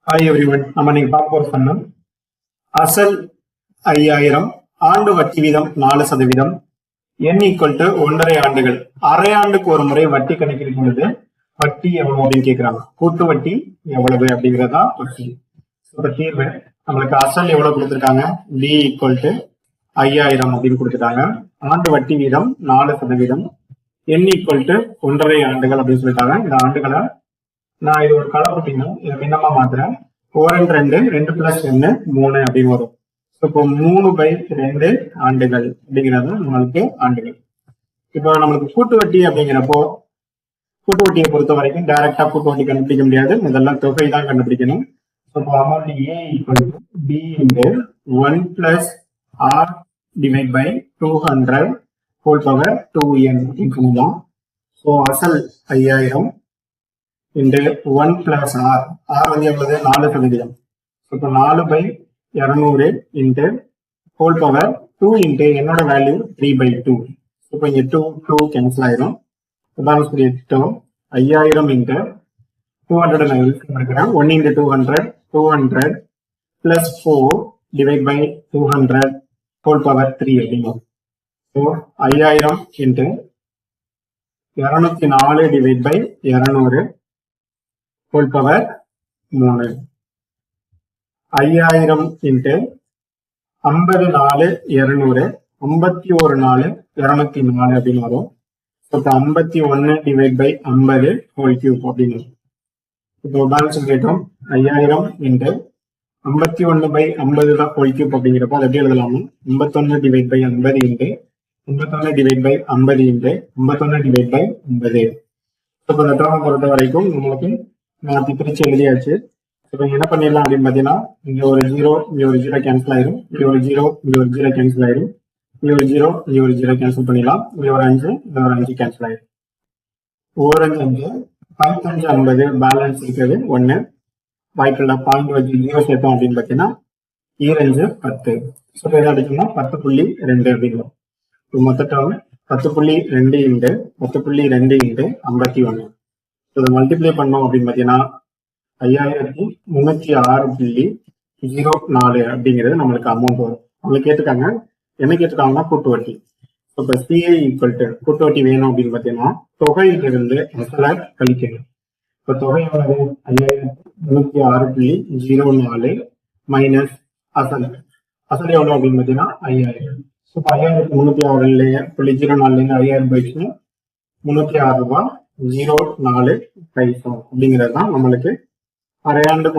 Hi everyone. நம்ம நீங்க பார்க்க போற சொன்னோம் அசல் 5000, ஆண்டு வட்டி வீதம் 4%, n ஈக்குவல் டு 1.5 ஆண்டுகள். அரை ஆண்டுக்கு ஒரு முறை வட்டி கணக்கிடும் பொழுது வட்டி எவ்வளவு அப்படின்னு கேட்கிறாங்க. கூட்டு வட்டி எவ்வளவு அப்படிங்கிறதா கொஸ்டின். இப்ப தீர்வு நம்மளுக்கு அசல் எவ்வளவு கொடுத்துருக்காங்க, b ஈக்குவல் டு 5000 அப்படின்னு கொடுத்துட்டாங்க. ஆண்டு வட்டி வீதம் 4%, n ஈக்குவல் டு 1.5 ஆண்டுகள் அப்படின்னு சொல்லிட்டாங்க. இந்த ஆண்டுகளை நான் இது ஒரு கலர் அப்படின்னா இதை பின்னமா மாத்துறேன். 4 2 பிளஸ் 1 3 அப்படின்னு வரும். இப்போ 3/2 ஆண்டுகள் அப்படிங்கிறது நம்மளுக்கு ஆண்டுகள். இப்போ நம்மளுக்கு கூட்டு வட்டி அப்படிங்கிறப்போ கூட்டு வட்டியை பொறுத்த வரைக்கும் டைரக்டா கூட்டு வட்டி கண்டுபிடிக்க முடியாது. முதல்ல தொகை தான் கண்டுபிடிக்கணும். இப்போ amount A equal to B into 1 plus R divide by 200 whole power 2n அப்படின்னு சொல்லலாம். ஸோ அசல் 5000 இன்டு 1 பிளஸ் ஆர். ஆர் வந்து எவ்வளவு, 4%. இப்போ 4/200 இன்டு ஹோல் பவர் 2 இன்டு என்னோட வேல்யூ 3/2. இப்போ இங்க 2 கேன்சல் ஆயிரும். பேலன்ஸ் 5000 இன்டு 200 நான் யூஸ் பண்ணிருக்கிறேன். 1 into 200 plus 4 divide by 200 whole power 3 அப்படிங்கும். So 5000 into 204 divide by 200 whole power 3. 5000 into 50 4 200, 51 4 204 அப்படின்னு வரும். இப்போ 51 டிவைட் பை 50 ஹோல் கியூப் அப்படின்னு. இப்போ பேலன்ஸ் கேட்டோம். 5000 இன்ட்டு 51/50 தான் ஹோல் கியூப் அப்படிங்கிறப்ப அது எப்படி எழுதலாமா, 51 divide by 50 into 51 divide by 50 into 51 divide by 50. இப்போ இந்த டேர்மை பொறுத்த வரைக்கும் நம்மளுக்கு மாற்றி பிரிச்சு எழுதியாச்சு. இப்போ என்ன பண்ணிடலாம் அப்படின்னு பார்த்தீங்கன்னா, இங்க ஒரு 0 இங்க ஒரு 0 கேன்சல் ஆயிரும், இங்க ஒரு 0 இங்க ஒரு 0 கேன்சல் ஆயிரும், இங்க ஒரு 0 இங்க ஒரு 0 கேன்சல் பண்ணிடலாம், இங்க ஒரு 5 இங்க ஒரு 5 கேன்சல் ஆயிரும். 1 5 5 50 பேலன்ஸ் இருக்கிறது 1. வாய்ப்புள்ள பாயிண்ட் வச்சு 0 சேர்த்தோம் அப்படின்னு பார்த்தீங்கன்னா 2 10. ஸோ இதை அடிச்சோம்னா 10.2 அப்படிங்கிறோம். இப்போ மொத்த டேர்ம் 10.2 இன்ட்டு 10.2 இன்ட்டு 51. இதை மல்டிப்ளை பண்ணோம் அப்படின்னு பார்த்தீங்கன்னா 5306.04 அப்படிங்கிறது நம்மளுக்கு அமௌண்ட் வரும். நம்மளுக்கு கேட்டுக்காங்க, என்ன கேட்டுக்காங்கன்னா கூட்டு வட்டி. இப்போ சிஐ ஈக்குவல் டு கூட்டு வட்டி வேணும் அப்படின்னு பார்த்தீங்கன்னா தொகையிலிருந்து அசலை கழிக்கணும். இப்போ தொகை எவ்வளவு, 5306.04 மைனஸ் அசல். அசல் எவ்வளவு அப்படின்னு பார்த்தீங்கன்னா 5000. ஸோ 5306.04 5000 போயிடுச்சுன்னா 306 ரூபாய் 04 பைசா அப்படிங்கிறது தான் நம்மளுக்கு அரையாண்டுக்கு